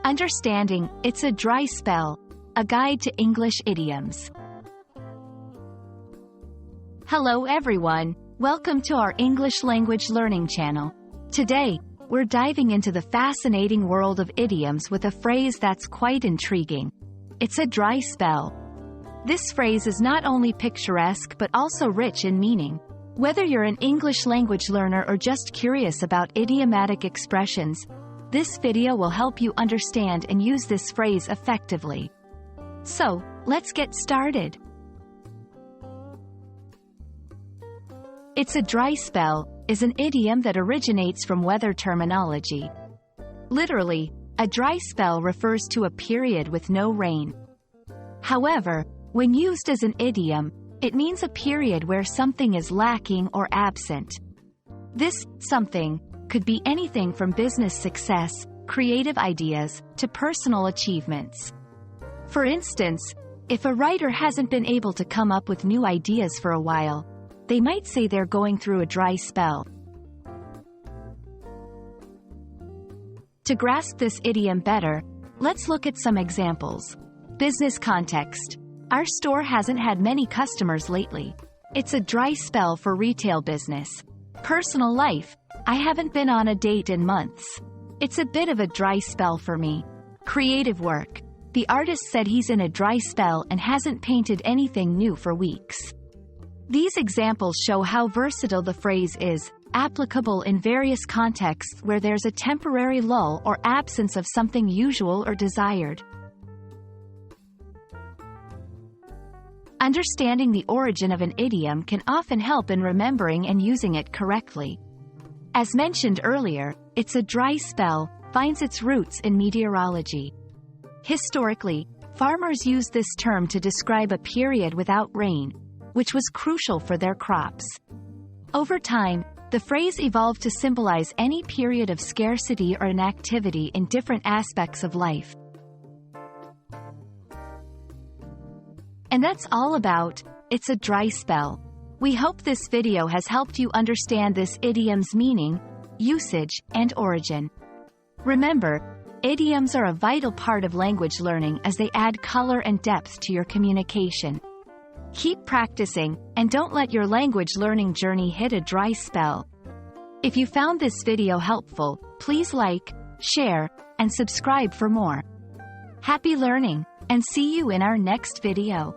Understanding, it's a dry spell. A guide to English idioms. Hello everyone, welcome to our English language learning channel. Today, we're diving into the fascinating world of idioms with a phrase that's quite intriguing. It's a dry spell. This phrase is not only picturesque but also rich in meaning. Whether you're an English language learner or just curious about idiomatic expressions, this video will help you understand and use this phrase effectively. So, let's get started. It's a dry spell is an idiom that originates from weather terminology. Literally, a dry spell refers to a period with no rain. However, when used as an idiom, it means a period where something is lacking or absent. This something could be anything from business success, creative ideas, to personal achievements. For instance, if a writer hasn't been able to come up with new ideas for a while, they might say they're going through a dry spell. To grasp this idiom better, let's look at some examples. Business context. Our store hasn't had many customers lately. It's a dry spell for retail business. Personal life. I haven't been on a date in months. It's a bit of a dry spell for me. Creative work. The artist said he's in a dry spell and hasn't painted anything new for weeks. These examples show how versatile the phrase is, applicable in various contexts where there's a temporary lull or absence of something usual or desired. Understanding the origin of an idiom can often help in remembering and using it correctly. As mentioned earlier, it's a dry spell finds its roots in meteorology. Historically, farmers used this term to describe a period without rain, which was crucial for their crops. Over time, the phrase evolved to symbolize any period of scarcity or inactivity in different aspects of life. And that's all about It's a Dry Spell. We hope this video has helped you understand this idiom's meaning, usage, and origin. Remember, idioms are a vital part of language learning as they add color and depth to your communication. Keep practicing, and don't let your language learning journey hit a dry spell. If you found this video helpful, please like, share, and subscribe for more. Happy learning, and see you in our next video.